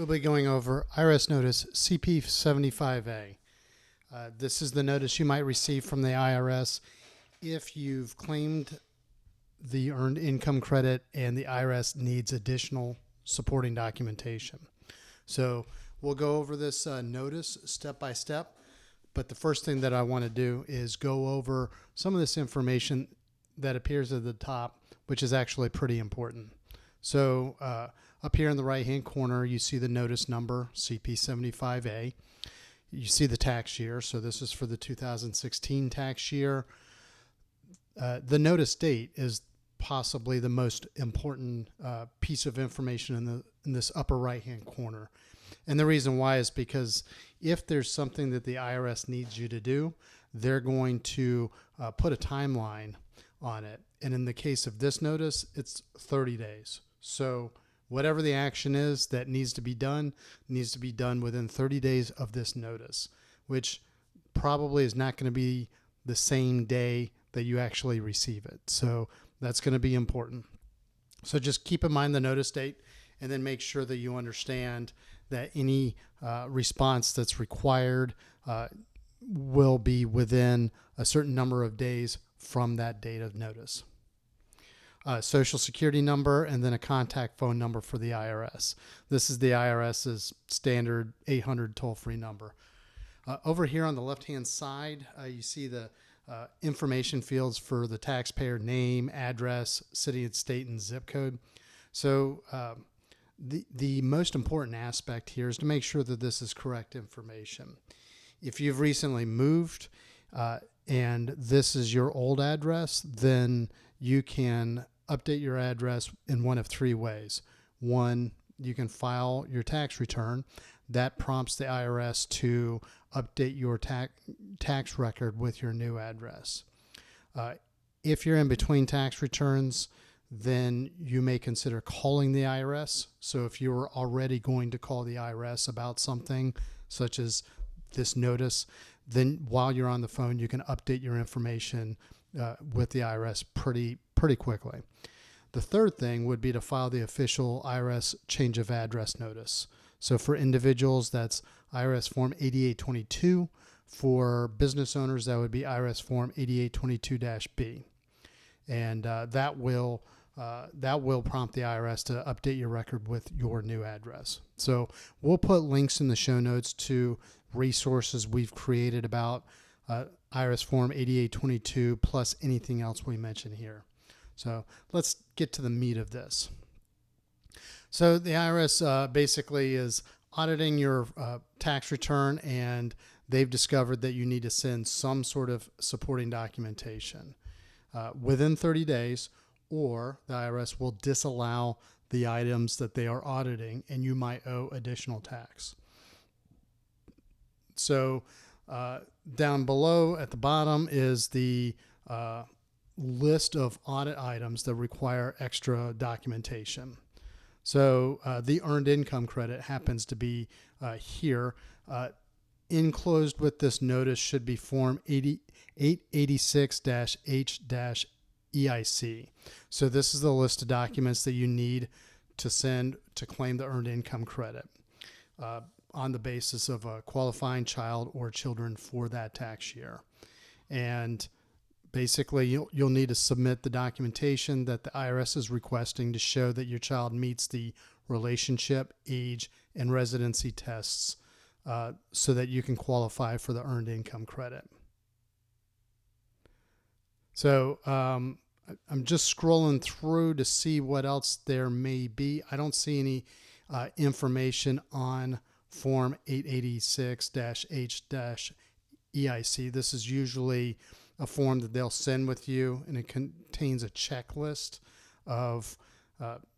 We'll be going over IRS Notice CP75A. This is the notice you might receive from the IRS if you've claimed the earned income credit and the IRS needs additional supporting documentation. So we'll go over this notice step by step, but the first thing that I want to do is go over some of this information that appears at the top, which is actually pretty important. So up here in the right hand corner, you see the notice number CP75A. You see the tax year. So this is for the 2016 tax year. The notice date is possibly the most important piece of information in this upper right hand corner. And the reason why is because if there's something that the IRS needs you to do, they're going to put a timeline on it. And in the case of this notice, it's 30 days. So whatever the action is that needs to be done within 30 days of this notice, which probably is not going to be the same day that you actually receive it. So that's going to be important. So just keep in mind the notice date and then make sure that you understand that any response that's required will be within a certain number of days from that date of notice. Social security number, and then a contact phone number for the IRS. This is the IRS's standard 800 toll-free number. Over here on the left-hand side, you see the information fields for the taxpayer name, address, city and state, and zip code. So the most important aspect here is to make sure that this is correct information. If you've recently moved and this is your old address, then you can update your address in one of three ways. One, you can file your tax return. That prompts the IRS to update your tax record with your new address. If you're in between tax returns, then you may consider calling the IRS. So if you were already going to call the IRS about something such as this notice, then while you're on the phone, you can update your information with the IRS pretty quickly. The third thing would be to file the official IRS change of address notice. So for individuals, that's IRS Form 8822. For business owners, that would be IRS Form 8822-B. And that will prompt the IRS to update your record with your new address. So we'll put links in the show notes to resources we've created about IRS Form 8822 plus anything else we mention here. So let's get to the meat of this. So the IRS basically is auditing your tax return, and they've discovered that you need to send some sort of supporting documentation within 30 days, or the IRS will disallow the items that they are auditing, and you might owe additional tax. So down below at the bottom is the list of audit items that require extra documentation. So the earned income credit happens to be here. Enclosed with this notice should be Form 886-H-EIC. So this is the list of documents that you need to send to claim the earned income credit on the basis of a qualifying child or children for that tax year. And basically, you'll need to submit the documentation that the IRS is requesting to show that your child meets the relationship, age, and residency tests so that you can qualify for the earned income credit. So I'm just scrolling through to see what else there may be. I don't see any information on Form 886-H-EIC. This is usually a form that they'll send with you, and it contains a checklist of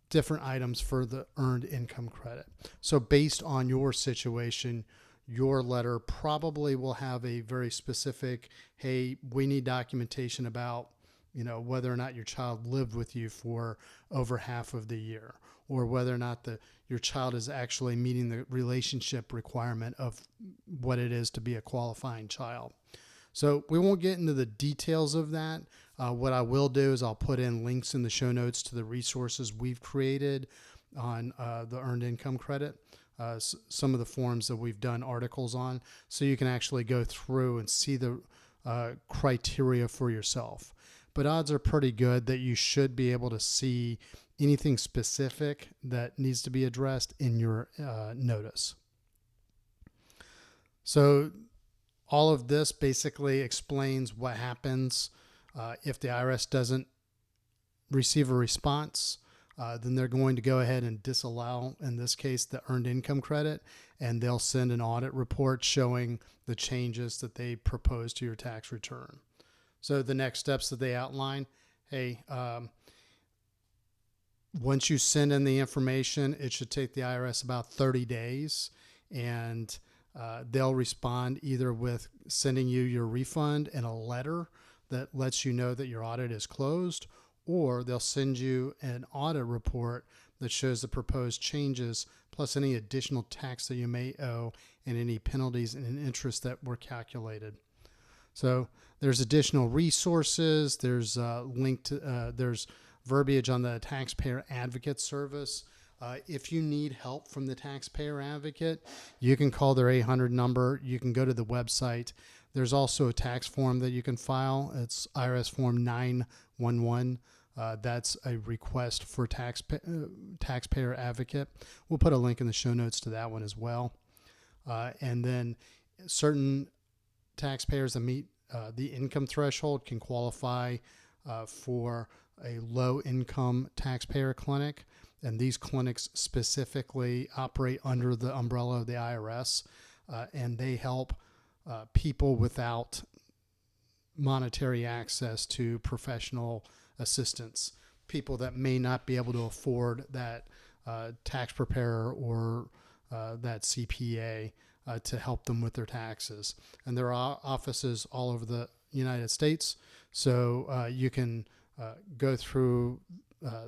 different items for the earned income credit. So based on your situation, your letter probably will have a very specific, hey, we need documentation about, whether or not your child lived with you for over half of the year, or whether or not your child is actually meeting the relationship requirement of what it is to be a qualifying child. So we won't get into the details of that. What I will do is I'll put in links in the show notes to the resources we've created on the earned income credit. some of the forms that we've done articles on, so you can actually go through and see the criteria for yourself. But odds are pretty good that you should be able to see anything specific that needs to be addressed in your notice. So all of this basically explains what happens if the IRS doesn't receive a response. Then they're going to go ahead and disallow, in this case, the earned income credit, and they'll send an audit report showing the changes that they propose to your tax return. So the next steps that they outline, hey, once you send in the information, it should take the IRS about 30 days, and they'll respond either with sending you your refund and a letter that lets you know that your audit is closed, or they'll send you an audit report that shows the proposed changes plus any additional tax that you may owe and any penalties and interest that were calculated. So there's additional resources. There's there's verbiage on the taxpayer advocate service. If you need help from the taxpayer advocate, you can call their 800 number. You can go to the website. There's also a tax form that you can file. It's IRS Form 911. That's a request for taxpayer advocate. We'll put a link in the show notes to that one as well. And then certain taxpayers that meet the income threshold can qualify for a low income taxpayer clinic. And these clinics specifically operate under the umbrella of the IRS, and they help people without monetary access to professional assistance, people that may not be able to afford that tax preparer or that CPA to help them with their taxes. And there are offices all over the United States, so you can go through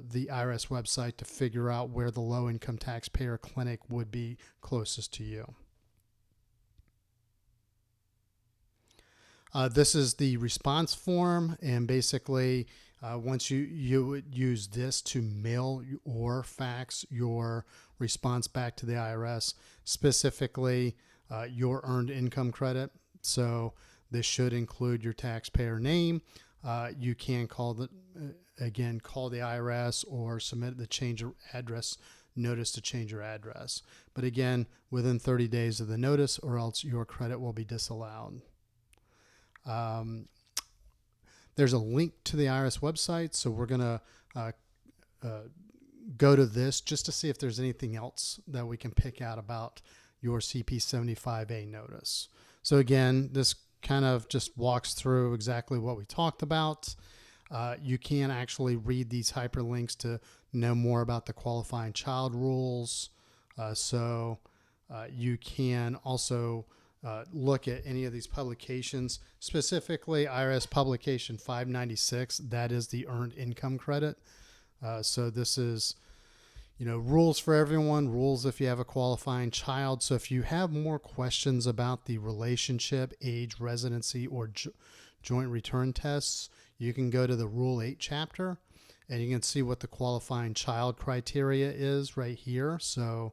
the IRS website to figure out where the low-income taxpayer clinic would be closest to you. This is the response form, and basically once you would use this to mail or fax your response back to the IRS, specifically your earned income credit. So this should include your taxpayer name. You can call the IRS or submit the change of address notice to change your address. But again, within 30 days of the notice, or else your credit will be disallowed. There's a link to the IRS website, so we're going to go to this just to see if there's anything else that we can pick out about your CP75A notice. So again, this kind of just walks through exactly what we talked about. You can actually read these hyperlinks to know more about the qualifying child rules. You can also look at any of these publications, specifically IRS Publication 596. That is the earned income credit. So this is, rules for everyone, rules if you have a qualifying child. So if you have more questions about the relationship, age, residency, or joint return tests, you can go to the Rule 8 chapter, and you can see what the qualifying child criteria is right here. So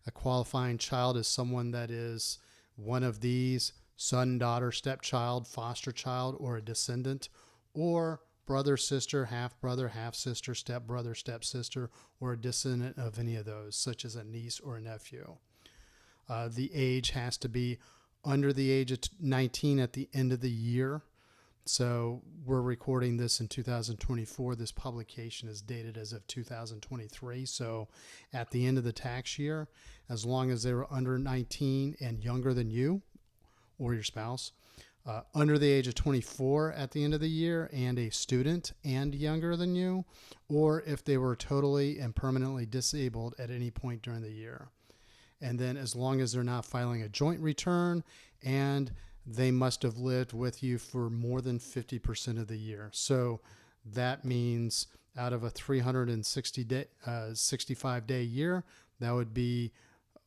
a qualifying child is someone that is one of these: son, daughter, stepchild, foster child, or a descendant, or brother, sister, half-brother, half-sister, stepbrother, stepsister, or a descendant of any of those, such as a niece or a nephew. The age has to be under the age of 19 at the end of the year. So we're recording this in 2024. This publication is dated as of 2023. So at the end of the tax year, as long as they were under 19 and younger than you or your spouse, under the age of 24 at the end of the year, and a student and younger than you, or if they were totally and permanently disabled at any point during the year. And then as long as they're not filing a joint return, and they must have lived with you for more than 50% of the year. So that means out of a 365-day year, that would be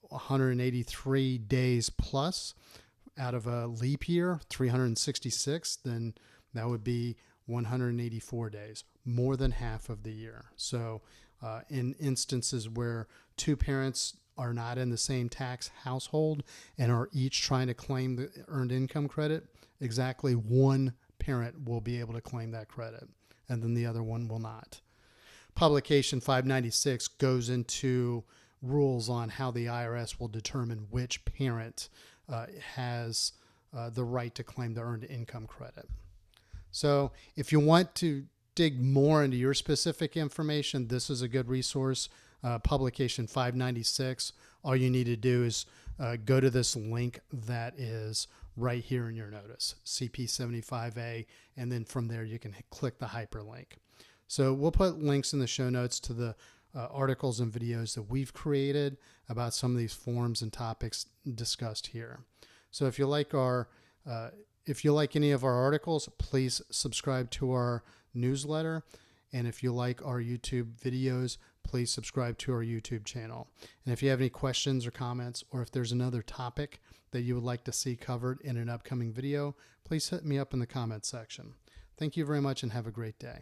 183 days plus. Out of a leap year, 366, then that would be 184 days, more than half of the year. So in instances where two parents are not in the same tax household and are each trying to claim the earned income credit, exactly one parent will be able to claim that credit, and then the other one will not. Publication 596 goes into rules on how the IRS will determine which parent has the right to claim the earned income credit. So if you want to dig more into your specific information, this is a good resource. Publication 596. All you need to do is go to this link that is right here in your notice, CP75A, and then from there you can click the hyperlink. So we'll put links in the show notes to the articles and videos that we've created about some of these forms and topics discussed here. So if you like any of our articles, please subscribe to our newsletter. And if you like our YouTube videos, please subscribe to our YouTube channel. And if you have any questions or comments, or if there's another topic that you would like to see covered in an upcoming video, please hit me up in the comments section. Thank you very much and have a great day.